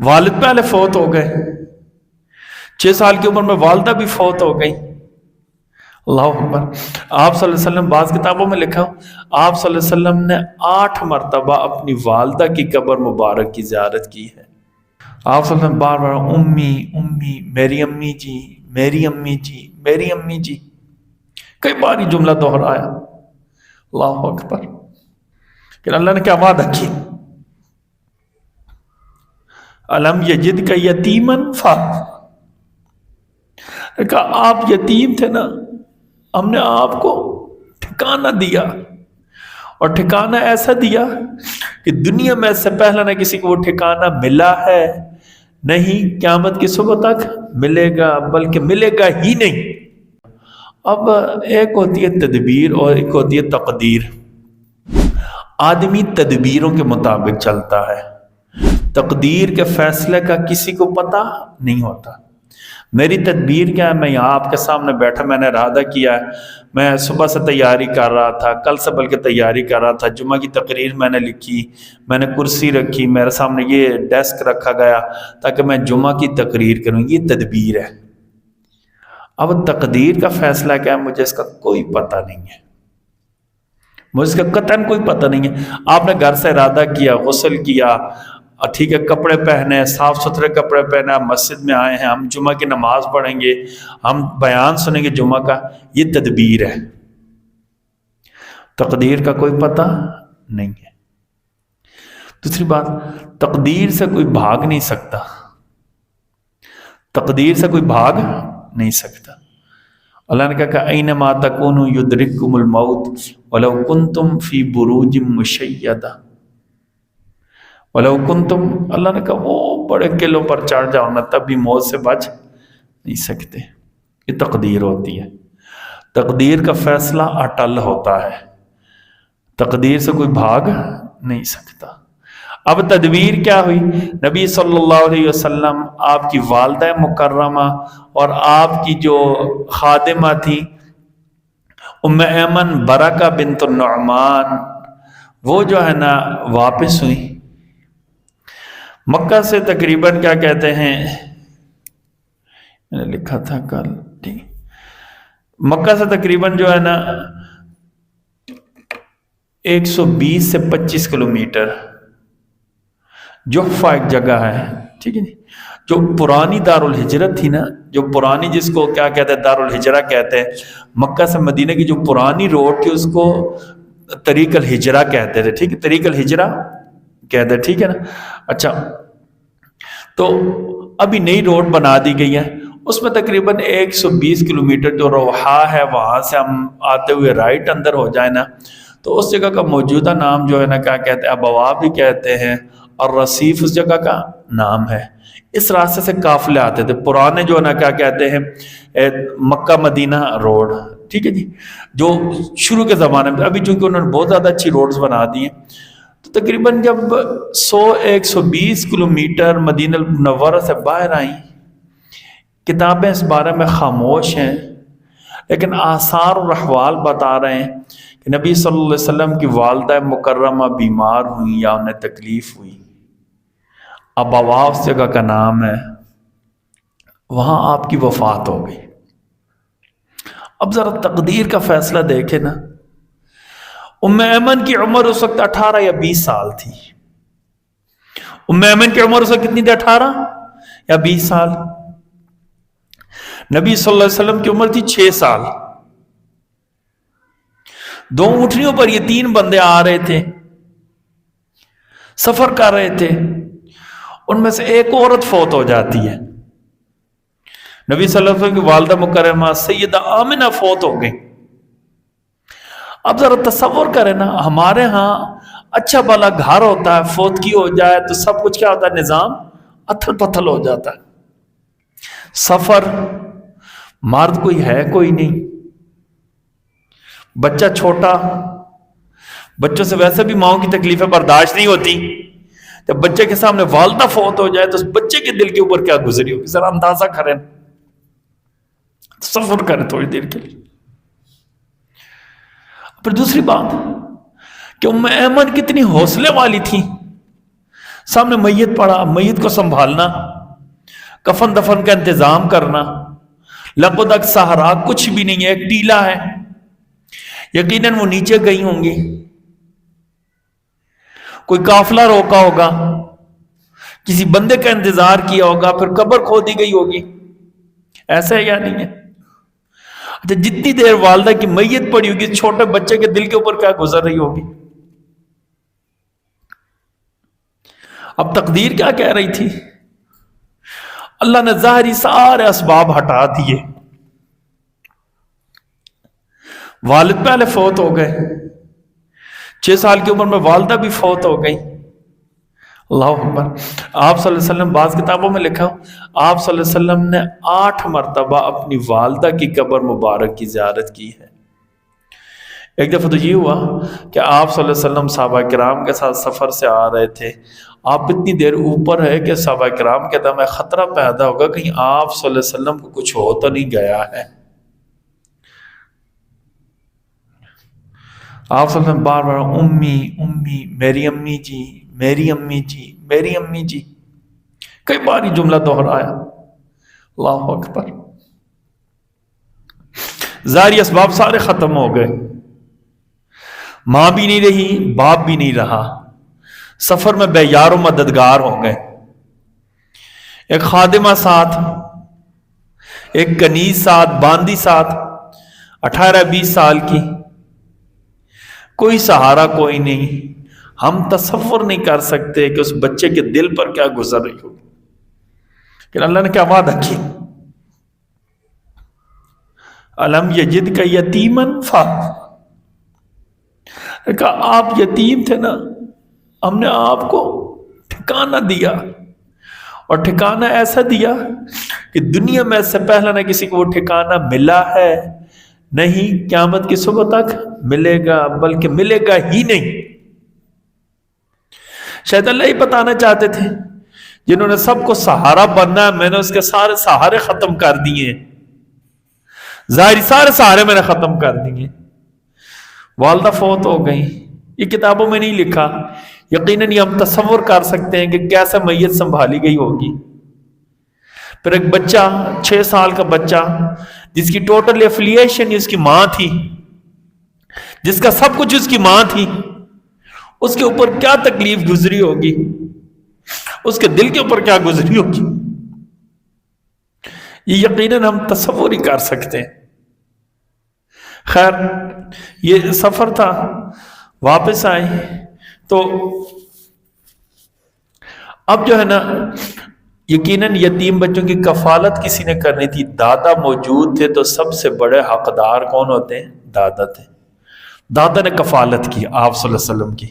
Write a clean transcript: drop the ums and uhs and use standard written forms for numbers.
والد پہلے فوت ہو گئے، 6 سال کی عمر میں والدہ بھی فوت ہو گئی۔ اللہ اکبر۔ آپ صلی اللہ علیہ وسلم، بعض کتابوں میں لکھا آپ صلی اللہ علیہ وسلم نے 8 مرتبہ اپنی والدہ کی قبر مبارک کی زیارت کی ہے۔ آپ صلی اللہ علیہ وسلم بار بار امی امی، میری امی جی، میری امی جی، میری امی جی، کئی بار یہ جملہ دہرایا۔ اللہ اکبر۔ کہ اللہ نے کیا وعدہ کی؟ الم یجد کا یتیمن فآویٰ، کہا آپ یتیم تھے نا، ہم نے آپ کو ٹھکانہ دیا، اور ٹھکانہ ایسا دیا کہ دنیا میں اس سے پہلے نہ کسی کو وہ ٹھکانہ ملا ہے، نہیں قیامت کی صبح تک ملے گا، بلکہ ملے گا ہی نہیں۔ اب ایک ہوتی ہے تدبیر اور ایک ہوتی ہے تقدیر۔ آدمی تدبیروں کے مطابق چلتا ہے، تقدیر کے فیصلے کا کسی کو پتہ نہیں ہوتا۔ میری تدبیر کیا ہے؟ میں یہاں آپ کے سامنے بیٹھا، میں نے ارادہ کیا ہے، میں صبح سے تیاری کر رہا تھا، کل سے بلکہ تیاری کر رہا تھا، جمعہ کی تقریر میں نے لکھی، میں نے کرسی رکھی، میرے سامنے یہ ڈیسک رکھا گیا تاکہ میں جمعہ کی تقریر کروں، یہ تدبیر ہے۔ اب تقدیر کا فیصلہ کیا ہے؟ مجھے اس کا کوئی پتہ نہیں ہے، مجھے اس کا قطعاً کوئی پتہ نہیں ہے۔ آپ نے گھر سے ارادہ کیا، غسل کیا، ٹھیک ہے، کپڑے پہنے، صاف ستھرے کپڑے پہنے، آپ مسجد میں آئے ہیں، ہم جمعہ کی نماز پڑھیں گے، ہم بیان سنیں گے جمعہ کا، یہ تدبیر ہے۔ تقدیر کا کوئی پتہ نہیں ہے۔ دوسری بات، تقدیر سے کوئی بھاگ نہیں سکتا، تقدیر سے کوئی بھاگ نہیں سکتا۔ اللہ نے کہا اینما تکونوا یدرککم الموت ولو کنتم فی بروج مشیدہ، ولو کنتم، اللہ نے کہا وہ بڑے قلعوں پر چڑھ جاؤ نا، تب بھی موت سے بچ نہیں سکتے۔ یہ تقدیر ہوتی ہے۔ تقدیر کا فیصلہ اٹل ہوتا ہے، تقدیر سے کوئی بھاگ نہیں سکتا۔ اب تدبیر کیا ہوئی؟ نبی صلی اللہ علیہ وسلم، آپ کی والدہ مکرمہ اور آپ کی جو خادمہ تھی ام ایمن برکہ بنت النعمان، وہ جو ہے نا واپس ہوئی مکہ سے۔ تقریباً کیا کہتے ہیں، میں نے لکھا تھا کل، ٹھیک، مکہ سے تقریباً جو ہے نا 120 سے 25 کلومیٹر جحفہ ایک جگہ ہے، ٹھیک ہے جی، جو پرانی دارالہجرت تھی نا، جو پرانی، جس کو کیا کہتے ہیں، دارالہجرہ کہتے ہیں، مکہ سے مدینہ کی جو پرانی روڈ تھی اس کو طریق الہجرہ کہتے تھے، ٹھیک ہے، طریق الہجرہ کہتے ہیں، ٹھیک ہے نا۔ اچھا، تو ابھی نئی روڈ بنا دی گئی ہے، اس میں تقریباً 120 کلومیٹر جو روحا ہے، وہاں سے ہم آتے ہوئے رائٹ اندر ہو جائے نا، تو اس جگہ کا موجودہ نام جو ہے نا کیا کہتے ہیں، ابوا بھی کہتے ہیں، اور رصیف اس جگہ کا نام ہے۔ اس راستے سے قافلے آتے تھے، پرانے جو ہے نا کیا کہتے ہیں، مکہ مدینہ روڈ، ٹھیک ہے جی، جو شروع کے زمانے میں، ابھی چونکہ انہوں نے بہت زیادہ اچھی روڈز بنا دی ہیں، تو تقریباً جب 120 کلومیٹر مدینہ المنورہ سے باہر آئیں، کتابیں اس بارے میں خاموش ہیں، لیکن آثار اور احوال بتا رہے ہیں کہ نبی صلی اللہ علیہ وسلم کی والدہ مکرمہ بیمار ہوئی یا انہیں تکلیف ہوئی، ابوا اس جگہ کا نام ہے، وہاں آپ کی وفات ہو گئی۔ اب ذرا تقدیر کا فیصلہ دیکھیں نا، ام ایمن کی عمر اس وقت 18 یا 20 سال تھی۔ ام ایمن کی عمر اس وقت کتنی تھی؟ 18 یا 20 سال۔ نبی صلی اللہ علیہ وسلم کی عمر تھی 6 سال۔ 2 اونٹنیوں پر یہ 3 بندے آ رہے تھے، سفر کر رہے تھے، ان میں سے ایک عورت فوت ہو جاتی ہے۔ نبی صلی اللہ علیہ وسلم کی والدہ مکرمہ سیدہ آمنہ فوت ہو گئی۔ اب ذرا تصور کریں نا، ہمارے ہاں اچھا بھلا گھر ہوتا ہے، فوت کی ہو جائے تو سب کچھ کیا ہوتا ہے، نظام اتھل پتھل ہو جاتا ہے۔ سفر، مرد کوئی ہے کوئی نہیں، بچہ چھوٹا، بچوں سے ویسے بھی ماؤں کی تکلیفیں برداشت نہیں ہوتی، جب بچے کے سامنے والدہ فوت ہو جائے تو اس بچے کے دل کے اوپر کیا گزری ہوگی، ذرا اندازہ کریں، تصور کریں تھوڑی دیر کے لیے۔ پھر دوسری بات کہ ام ایمن کتنی حوصلے والی تھی، سامنے میت پڑا، میت کو سنبھالنا، کفن دفن کا انتظام کرنا، لبدک سہارا کچھ بھی نہیں ہے، ایک ٹیلا ہے، یقیناً وہ نیچے گئی ہوں گی، کوئی قافلہ روکا ہوگا، کسی بندے کا انتظار کیا ہوگا، پھر قبر کھودی گئی ہوگی، ایسا ہے یا نہیں ہے؟ اچھا جتنی دیر والدہ کی میت پڑی ہوگی، چھوٹے بچے کے دل کے اوپر کیا گزر رہی ہوگی؟ اب تقدیر کیا کہہ رہی تھی؟ اللہ نے ظاہری سارے اسباب ہٹا دیے، والد پہلے فوت ہو گئے، 6 سال کی عمر میں والدہ بھی فوت ہو گئی، اللہ اکبر۔ آپ صلی اللہ علیہ وسلم، بعض کتابوں میں لکھا آپ صلی اللہ علیہ وسلم نے 8 مرتبہ اپنی والدہ کی قبر مبارک کی زیارت کی ہے۔ ایک دفعہ تو یہ ہوا کہ آپ صلی اللہ علیہ وسلم صحابہ کرام کے ساتھ سفر سے آ رہے تھے، آپ اتنی دیر اوپر ہے کہ صحابہ کرام کے دم خطرہ پیدا ہوگا کہیں آپ صلی اللہ علیہ وسلم کو کچھ ہو تو نہیں گیا ہے۔ آپ صلی اللہ علیہ وسلم بار بار امی امی، میری امی جی، میری امی جی، میری امی جی، کئی بار یہ جملہ دہرایا، اللہ اکبر۔ ظاہری اسباب سارے ختم ہو گئے، ماں بھی نہیں رہی، باپ بھی نہیں رہا، سفر میں بے یار و مددگار ہو گئے، ایک خادمہ ساتھ، ایک کنیز ساتھ، باندی ساتھ، 18-20 سال کی، کوئی سہارا کوئی نہیں۔ ہم تصور نہیں کر سکتے کہ اس بچے کے دل پر کیا گزر رہی ہوگی، کہ اللہ نے کیا وعدہ کی، الم یجد کا یتیمن فآویٰ، کہا آپ یتیم تھے نا، ہم نے آپ کو ٹھکانہ دیا، اور ٹھکانہ ایسا دیا کہ دنیا میں اس سے پہلے نہ کسی کو وہ ٹھکانہ ملا ہے، نہیں قیامت کی صبح تک ملے گا، بلکہ ملے گا ہی نہیں۔ شاید اللہ ہی بتانا چاہتے تھے، جنہوں نے سب کو سہارا بننا ہے، میں نے اس کے سارے سہارے ختم کر دیے، ظاہری سارے سہارے میں نے ختم کر دیے۔ والدہ فوت ہو گئی، یہ کتابوں میں نہیں لکھا، یقیناً یہ ہم تصور کر سکتے ہیں کہ کیسے میت سنبھالی گئی ہوگی۔ پھر ایک بچہ، 6 سال کا بچہ، جس کی ٹوٹل افیلیشن اس کی ماں تھی، جس کا سب کچھ اس کی ماں تھی، اس کے اوپر کیا تکلیف گزری ہوگی، اس کے دل کے اوپر کیا گزری ہوگی، یہ یقیناً ہم تصور ہی کر سکتے ہیں۔ خیر یہ سفر تھا، واپس آئے تو اب جو ہے نا، یقیناً یتیم بچوں کی کفالت کسی نے کرنی تھی، دادا موجود تھے تو سب سے بڑے حقدار کون ہوتے ہیں؟ دادا تھے، دادا نے کفالت کی آپ صلی اللہ علیہ وسلم کی۔